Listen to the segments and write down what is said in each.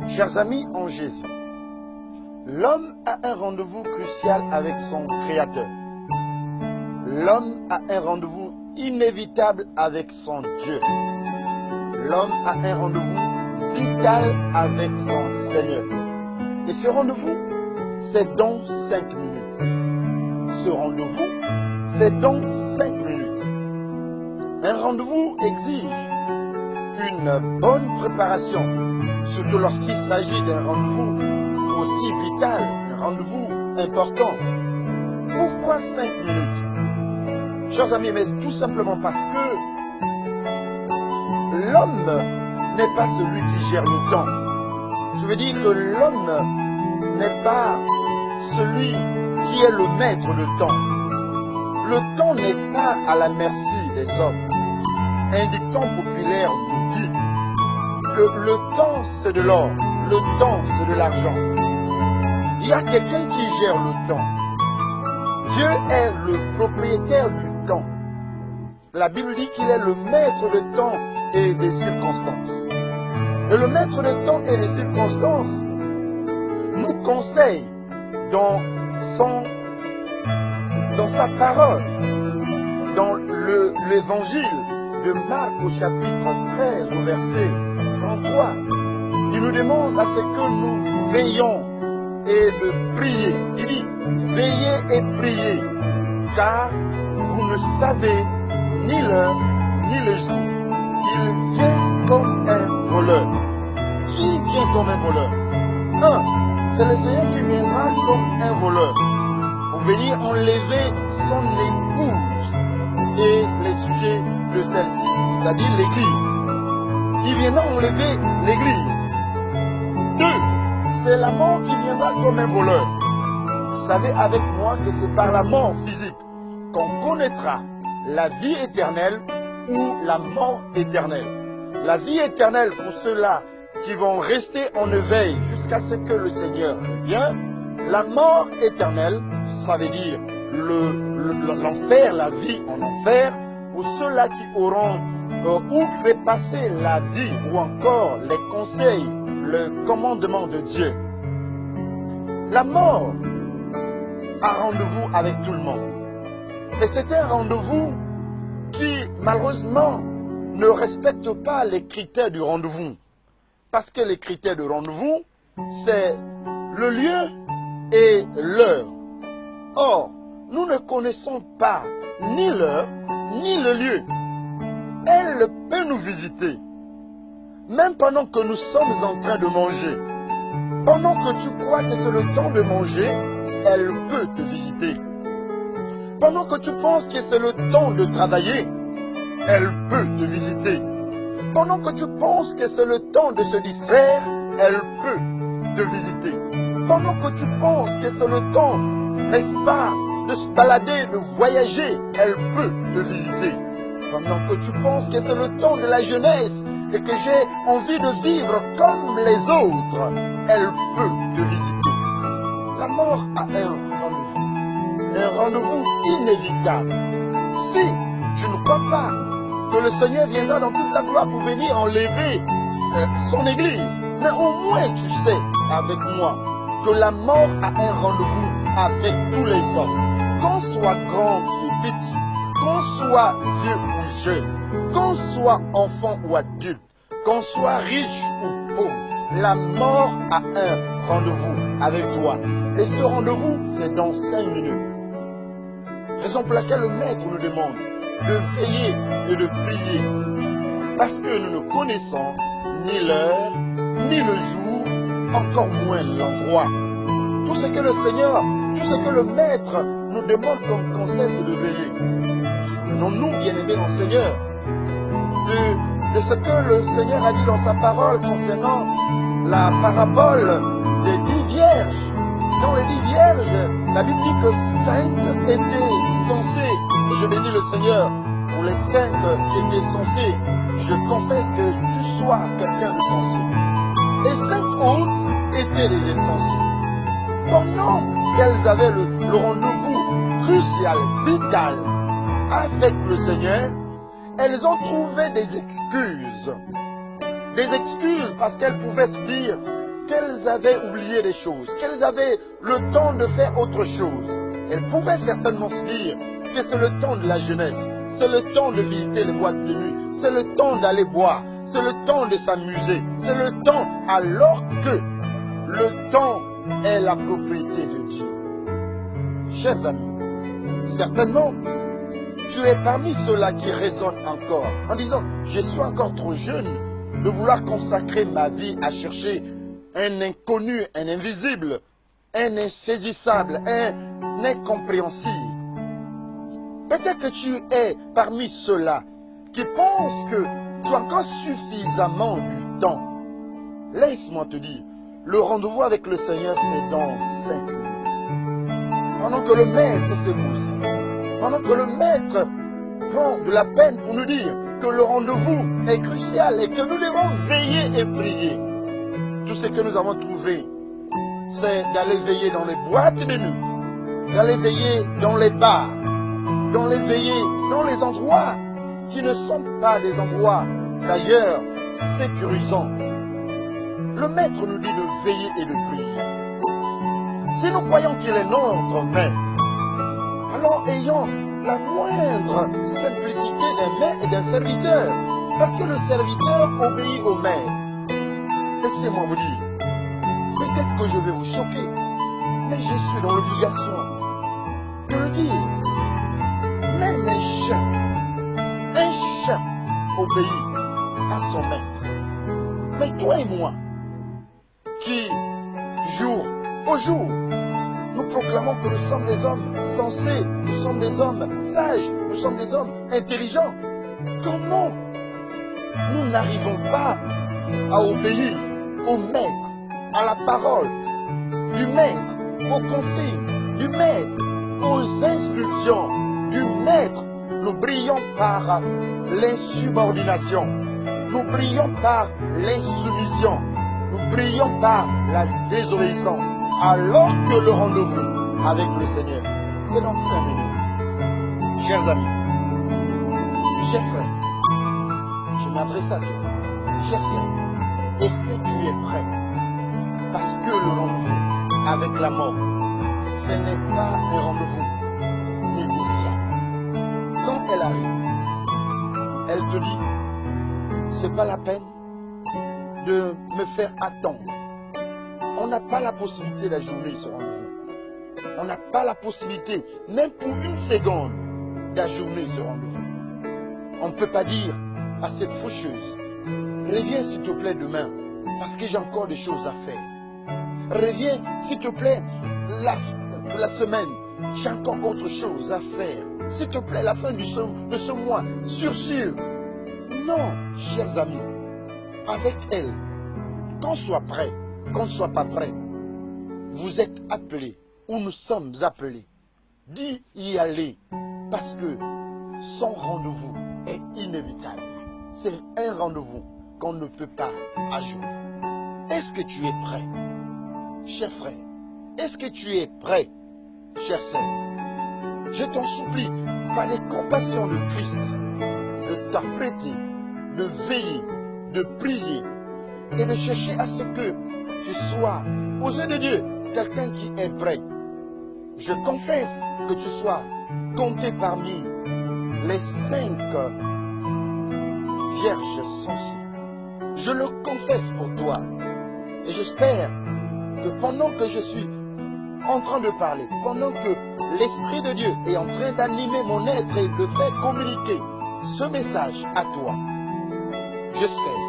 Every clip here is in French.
Chers amis en Jésus, l'homme a un rendez-vous crucial avec son Créateur. L'homme a un rendez-vous inévitable avec son Dieu. L'homme a un rendez-vous vital avec son Seigneur. Et ce rendez-vous, c'est dans 5 minutes. Ce rendez-vous, c'est dans 5 minutes. Un rendez-vous exige une bonne préparation, surtout lorsqu'il s'agit d'un rendez-vous aussi vital, un rendez-vous important. Pourquoi 5 minutes? Chers amis, mais tout simplement parce que l'homme n'est pas celui qui gère le temps. Je veux dire que l'homme n'est pas celui qui est le maître du temps. Le temps n'est pas à la merci des hommes. Un dicton populaire nous dit que le temps c'est de l'or, le temps c'est de l'argent. Il y a quelqu'un qui gère le temps. Dieu est le propriétaire du temps. La Bible dit qu'il est le maître du temps et des circonstances. Et le maître du temps et des circonstances nous conseille dans sa parole, dans l'évangile de Marc au chapitre 13 au verset 33. Il nous demande à ce que nous veillons et de prier. Il dit, veillez et priez, car vous ne savez ni l'heure ni le jour. Il vient comme un voleur. Qui vient comme un voleur? C'est le Seigneur qui viendra comme un voleur pour venir enlever son épouse et les sujets de celle-ci, c'est-à-dire l'Église. Il viendra enlever l'Église. 2, c'est la mort qui viendra comme un voleur. Vous savez avec moi que c'est par la mort physique qu'on connaîtra la vie éternelle ou la mort éternelle. La vie éternelle pour ceux-là qui vont rester en éveil jusqu'à ce que le Seigneur revienne. La mort éternelle, ça veut dire l'enfer, la vie en enfer, pour ceux-là qui auront outrepassé la vie ou encore les conseils, le commandement de Dieu. La mort a rendez-vous avec tout le monde. Et c'est un rendez-vous qui, malheureusement, ne respecte pas les critères du rendez-vous. Parce que les critères de rendez-vous, c'est le lieu et l'heure. Or, nous ne connaissons pas ni l'heure, ni le lieu. Elle peut nous visiter, même pendant que nous sommes en train de manger. Pendant que tu crois que c'est le temps de manger, elle peut te visiter. Pendant que tu penses que c'est le temps de travailler, elle peut te visiter. Pendant que tu penses que c'est le temps de se distraire, elle peut te visiter. Pendant que tu penses que c'est le temps, n'est-ce pas, de se balader, de voyager, elle peut te visiter. Pendant que tu penses que c'est le temps de la jeunesse et que j'ai envie de vivre comme les autres, elle peut te visiter. La mort a un rendez-vous inévitable. Si je ne crois pas que le Seigneur viendra dans toute sa gloire pour venir enlever son Église, mais au moins tu sais avec moi que la mort a un rendez-vous avec tous les hommes, qu'on soit grand ou petit, qu'on soit vieux ou jeune, qu'on soit enfant ou adulte, qu'on soit riche ou pauvre. La mort a un rendez-vous avec toi. Et ce rendez-vous, c'est dans 5 minutes. Raison pour laquelle le Maître nous demande de veiller et de prier. Parce que nous ne connaissons ni l'heure, ni le jour, encore moins l'endroit. Tout ce que le Seigneur, tout ce que le Maître nous demande comme conseil, c'est de veiller. Souvenons-nous, bien-aimés dans le Seigneur, de ce que le Seigneur a dit dans sa parole concernant la parabole des 10 vierges. Dans les 10 vierges, la Bible dit que 5 étaient censées, et je bénis le Seigneur pour les 5 qui étaient censés. Je confesse que tu sois quelqu'un de sensé. Et 5 autres étaient des insensés. Pendant qu'elles avaient le rendez-vous crucial, vital avec le Seigneur, elles ont trouvé des excuses. Des excuses parce qu'elles pouvaient se dire qu'elles avaient oublié des choses, qu'elles avaient le temps de faire autre chose. Elles pouvaient certainement se dire que c'est le temps de la jeunesse, c'est le temps de visiter les boîtes de nuit, c'est le temps d'aller boire, c'est le temps de s'amuser, c'est le temps, alors que le temps est la propriété de Dieu. Chers amis, certainement, tu es parmi ceux-là qui raisonnent encore en disant « Je suis encore trop jeune de vouloir consacrer ma vie à chercher un inconnu, un invisible, un insaisissable, un incompréhensible. » Peut-être que tu es parmi ceux-là qui pensent que tu as encore suffisamment du temps. Laisse-moi te dire, le rendez-vous avec le Seigneur, c'est dans 5 minutes. Pendant que le Maître s'égouse, pendant que le Maître prend de la peine pour nous dire que le rendez-vous est crucial et que nous devons veiller et prier. Tout ce que nous avons trouvé, c'est d'aller veiller dans les boîtes de nuit, d'aller veiller dans les bars, d'aller veiller dans les endroits qui ne sont pas des endroits d'ailleurs sécurisants. Le Maître nous dit de veiller et de prier. Si nous croyons qu'il est notre Maître, alors ayons la moindre simplicité d'un maître et d'un serviteur. Parce que le serviteur obéit au Maître. Laissez-moi vous dire, peut-être que je vais vous choquer, mais je suis dans l'obligation de le dire. Même un chien obéit à son maître. Mais toi et moi, qui, jour au jour, nous proclamons que nous sommes des hommes sensés, nous sommes des hommes sages, nous sommes des hommes intelligents, comment nous n'arrivons pas à obéir au Maître, à la parole du Maître, aux consignes du Maître, aux instructions du Maître? Nous brillons par l'insubordination, nous brillons par l'insoumission, nous brillons par la désobéissance, alors que le rendez-vous avec le Seigneur, c'est dans 5 minutes. Chers amis, chers frères, je m'adresse à toi. Chers sœurs, est-ce que tu es prêt? Parce que le rendez-vous avec la mort, ce n'est pas un rendez-vous négociable. Quand elle arrive, elle te dit, c'est pas la peine de me faire attendre. On n'a pas la possibilité d'ajourner ce rendez-vous. On n'a pas la possibilité, même pour une seconde, d'ajourner ce rendez-vous. On ne peut pas dire à cette faucheuse, reviens s'il te plaît demain, parce que j'ai encore des choses à faire. Reviens s'il te plaît la semaine, j'ai encore autre chose à faire. S'il te plaît, la fin de ce mois, sûr. Non, chers amis, avec elle, qu'on soit prêt, qu'on ne soit pas prêt, vous êtes appelés, ou nous sommes appelés, d'y aller, parce que son rendez-vous est inévitable. C'est un rendez-vous qu'on ne peut pas ajouter. Est-ce que tu es prêt, cher frère? Est-ce que tu es prêt, chère sœur? Je t'en supplie, par les compassions de Christ, de t'apprêter, de veiller, de prier et de chercher à ce que tu sois, aux yeux de Dieu, quelqu'un qui est prêt. Je confesse que tu sois compté parmi les 5 vierges censées. Je le confesse pour toi. Et j'espère que pendant que je suis en train de parler, pendant que l'Esprit de Dieu est en train d'animer mon être et de faire communiquer ce message à toi, j'espère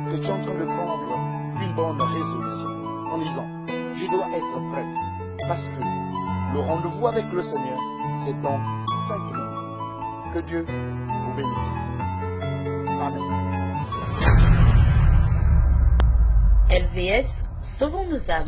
que tu es en train de prendre une bonne résolution en disant, je dois être prêt parce que le rendez-vous avec le Seigneur, c'est dans 5 minutes. Que Dieu vous bénisse. Amen. LVS, sauvons nos âmes.